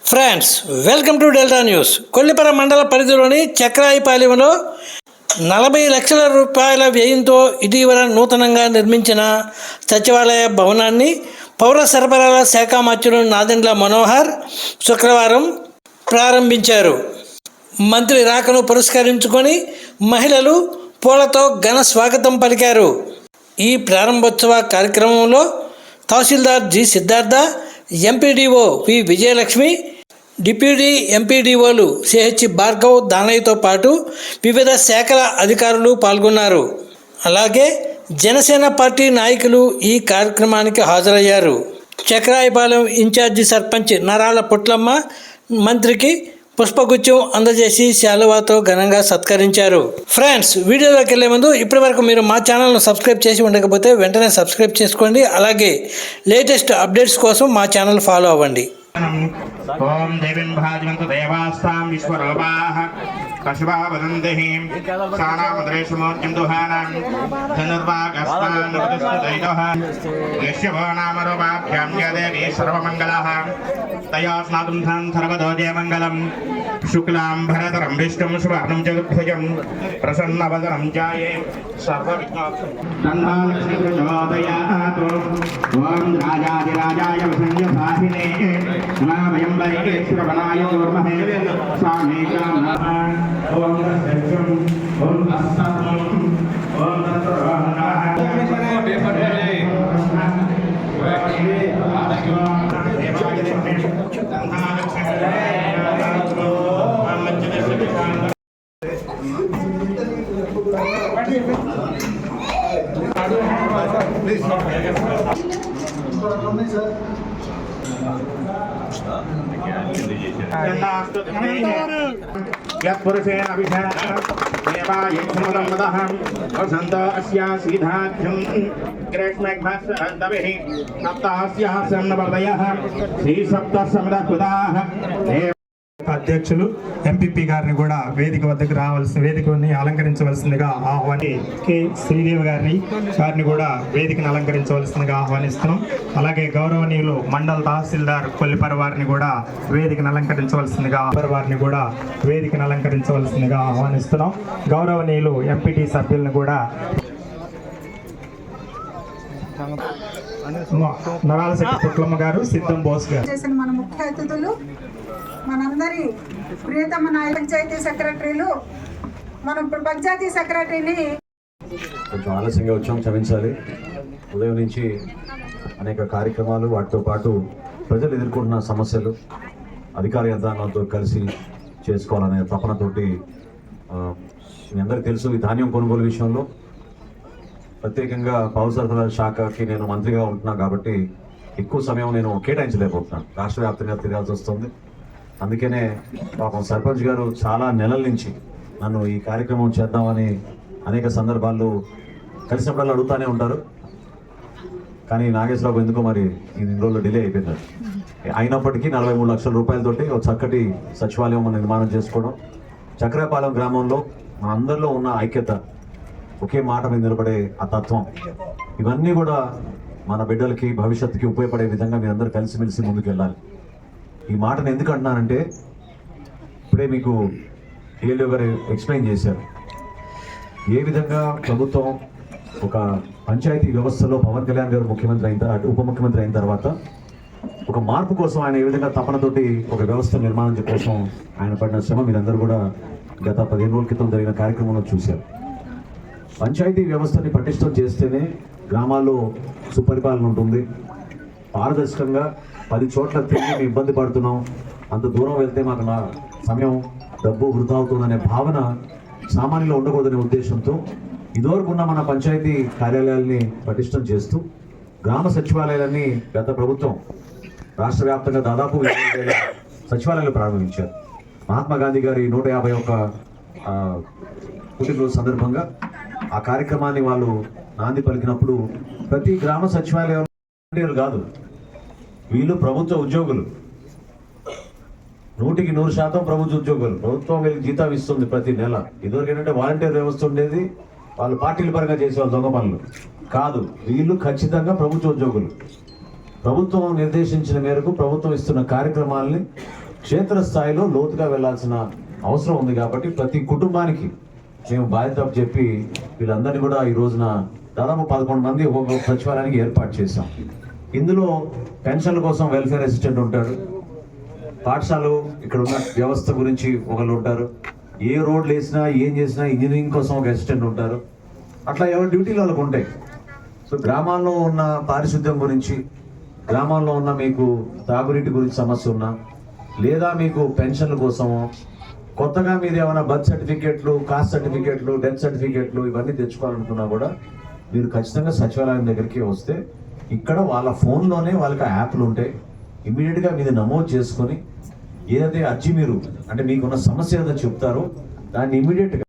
Friends, welcome to delta news. Kollipara మండల పరిధిలోని చక్రాయిపాలెంలో 40 లక్షల రూపాయల వ్యయంతో ఇటీవల నూతనంగా నిర్మించిన సచివాలయ భవనాన్ని పౌర సరఫరాల శాఖ మంత్రులు నాదెండ్ల మనోహర్ శుక్రవారం ప్రారంభించారు. మంత్రి రాకను పురస్కరించుకొని మహిళలు పూలతో ఘన స్వాగతం పలికారు. ఈ ప్రారంభోత్సవ కార్యక్రమంలో తహసీల్దార్ జి సిద్ధార్థ, ఎంపీడీఓ వి విజయలక్ష్మి, డిప్యూటీ ఎంపీడీఓలు సిహెచ్ భార్గవ్, దానయ్యతో పాటు వివిధ శాఖల అధికారులు పాల్గొన్నారు. అలాగే జనసేన పార్టీ నాయకులు ఈ కార్యక్రమానికి హాజరయ్యారు. చక్రాయిపాలెం ఇన్ఛార్జి సర్పంచ్ నరాల పుట్లమ్మ మంత్రికి పుష్పగుచ్చం అందజేసి శాలువాతో ఘనంగా సత్కరించారు. ఫ్రెండ్స్, వీడియోలోకి వెళ్లే ముందు ఇప్పటివరకు మీరు మా ఛానల్ను సబ్స్క్రైబ్ చేసి ఉండకపోతే వెంటనే సబ్స్క్రైబ్ చేసుకోండి. అలాగే లేటెస్ట్ అప్డేట్స్ కోసం మా ఛానల్ ఫాలో అవ్వండి. ఓం దేవీం భాజమంతు దేవాస్తాం విశ్వరూపాః పశువా వదంతిః సానామద్రేషమోర్జం దుహానాం ధనుర్వాగస్తాన్ వదస్తైదః యశ్వో నామ రూపాభ్యాం యదేవి సర్వమంగళః తయా స్నాతుం ధం సర్వదో జయమంగళం శుక్లాం భరతరం విష్ణుం శుభార్ణం చతుర్భుజం ప్రసన్నవదనం ధ్యాయే సర్వవిఘ్నోపశాంతయే. ఓం రాజాదిరాజాయ వసంజసాహినే నమః శ్రవణాయ దుర్మహే స్వామి ఓం సత్యం ఓం అస్తం ఓం యత్పురుషేణ అభిషేకం వసంత అస్యా సీధాఖ్యం గ్రేష్మేఘ్మస్తభిః సప్తాస్యః సన్నవర్ధయః శ్రీ సప్త సమృద్ధకృతాః. అధ్యక్షులు ఎంపీపీ గారిని కూడా వేదిక వద్దకు వేదికని అలంకరించవలసిందిగా కె శ్రీదేవి వారిని కూడా వేదికను అలంకరించవలసిందిగా ఆహ్వానిస్తున్నాం. అలాగే గౌరవనీయులు మండల తహసీల్దార్ కొల్లిపర వారిని కూడా వేదికను అలంకరించవలసిందిగా ఆహ్వానిస్తున్నాం. గౌరవనీయులు ఎంపీటీ సభ్యులను కూడా నరాలశెట్టి పుట్లమ్మ గారు, సిద్ధం బోస్ గారు చేసిన మన ముఖ్య అతిథులు, మనందరి ప్రియతమ నాయక పంచాయతీ సెక్రటరీలు, మనం ఇప్పుడు పంచాయతీ సెక్రటరీని కొంచెం ఆలస్యంగా వచ్చాం, క్షమించాలి. ఉదయం నుంచి అనేక కార్యక్రమాలు, వాటితో పాటు ప్రజలు ఎదుర్కొంటున్న సమస్యలు అధికార యంత్రాంగంతో కలిసి చేసుకోవాలనే తపనతోటి మీ అందరికీ తెలుసు, ఈ ధాన్యం కొనుగోలు విషయంలో ప్రత్యేకంగా పౌర సరఫరాల శాఖకి నేను మంత్రిగా ఉంటున్నాను కాబట్టి ఎక్కువ సమయం నేను కేటాయించలేకపోతున్నాను. రాష్ట్ర వ్యాప్తంగా తిరగాల్సి వస్తుంది. అందుకనే పాపం సర్పంచ్ గారు చాలా నెలల నుంచి నన్ను ఈ కార్యక్రమం చేద్దామని అనేక సందర్భాల్లో కలిసినప్పుడల్లా అడుగుతూనే ఉంటారు. కానీ నాగేశ్వరరావు ఎందుకో మరి ఇన్ని రోజులు డిలే అయిపోయింది. అయినప్పటికీ 43 లక్షల రూపాయలతోటి ఒక చక్కటి సచివాలయం నిర్మాణం చేసుకోవడం, చక్రాయపాలెం గ్రామంలో మన అందరిలో ఉన్న ఐక్యత, ఒకే మాట మీద నిలబడే ఆ తత్వం, ఇవన్నీ కూడా మన బిడ్డలకి భవిష్యత్తుకి ఉపయోగపడే విధంగా మీరందరూ కలిసిమెలిసి ముందుకు వెళ్ళాలి. ఈ మాటను ఎందుకు అంటున్నానంటే, ఇప్పుడే మీకు ఏలియో గారు ఎక్స్ప్లెయిన్ చేశారు ఏ విధంగా ప్రభుత్వం ఒక పంచాయతీ వ్యవస్థలో పవన్ కళ్యాణ్ గారు ముఖ్యమంత్రి అయిన ఉప ముఖ్యమంత్రి అయిన తర్వాత ఒక మార్పు కోసం ఆయన ఏ విధంగా తపనతోటి ఒక వ్యవస్థ నిర్మాణం కోసం ఆయన పడిన శ్రమ మీరందరూ కూడా గత 15 రోజుల క్రితం జరిగిన కార్యక్రమంలో చూశారు. పంచాయతీ వ్యవస్థని పటిష్టం చేస్తేనే గ్రామాల్లో సుపరిపాలన ఉంటుంది. పారదర్శకంగా 10 చోట్ల తిరిగి మేము ఇబ్బంది పడుతున్నాం, అంత దూరం వెళ్తే మాకు నా సమయం, డబ్బు వృధా అవుతుందనే భావన సామాన్యులో ఉండకూడదనే ఉద్దేశంతో ఇదివరకు ఉన్న మన పంచాయతీ కార్యాలయాల్ని పటిష్టం చేస్తూ గ్రామ సచివాలయాలన్నీ గత ప్రభుత్వం రాష్ట్ర వ్యాప్తంగా దాదాపు 20,000 సచివాలయాలు ప్రారంభించారు. మహాత్మా గాంధీ గారి 151 పుట్టినరోజు సందర్భంగా ఆ కార్యక్రమాన్ని వాళ్ళు నాంది పలికినప్పుడు ప్రతి గ్రామ సచివాలయం కాదు, వీళ్ళు ప్రభుత్వ ఉద్యోగులు, 100% ప్రభుత్వ ఉద్యోగులు. ప్రభుత్వం వీళ్ళకి జీతం ఇస్తుంది ప్రతి నెల. ఇదివరకు ఏంటంటే వాలంటీర్ వ్యవస్థ ఉండేది, వాళ్ళు పార్టీల పరంగా చేసేవాళ్ళు దొంగ పనులు కాదు. వీళ్ళు ఖచ్చితంగా ప్రభుత్వ ఉద్యోగులు. ప్రభుత్వం నిర్దేశించిన మేరకు ప్రభుత్వం ఇస్తున్న కార్యక్రమాలని క్షేత్రస్థాయిలో లోతుగా వెళ్ళాల్సిన అవసరం ఉంది. కాబట్టి ప్రతి కుటుంబానికి మేము బాధ్యత చెప్పి వీళ్ళందరినీ కూడా ఈ రోజున దాదాపు 11 మంది ఒక్కొక్క సచివాలయానికి ఏర్పాటు చేశాం. ఇందులో పెన్షన్ల కోసం వెల్ఫేర్ అసిస్టెంట్ ఉంటాడు, పాఠశాల ఇక్కడ ఉన్న వ్యవస్థ గురించి ఒకళ్ళు ఉంటారు, ఏ రోడ్లు వేసినా ఏం చేసినా ఇంజనీరింగ్ కోసం ఒక అసిస్టెంట్ ఉంటారు. అట్లా ఎవరి డ్యూటీలు వాళ్ళకు ఉంటాయి. సో గ్రామాల్లో ఉన్న పారిశుద్ధ్యం గురించి, గ్రామాల్లో ఉన్న మీకు తాగునీటి గురించి సమస్య ఉన్నా, లేదా మీకు పెన్షన్ల కోసమో, కొత్తగా మీరు ఏమైనా బర్త్ సర్టిఫికేట్లు, కాస్ట్ సర్టిఫికేట్లు, డెత్ సర్టిఫికేట్లు ఇవన్నీ తెచ్చుకోవాలనుకున్నా కూడా మీరు ఖచ్చితంగా సచివాలయం దగ్గరికి వస్తే ఇక్కడ వాళ్ళ ఫోన్లోనే వాళ్ళకి యాప్లు ఉంటాయి. ఇమీడియట్గా మీరు నమోదు చేసుకొని ఏదైతే అర్జీ మీరు అంటే మీకున్న సమస్య ఏదో చెప్తారో దాన్ని ఇమీడియట్గా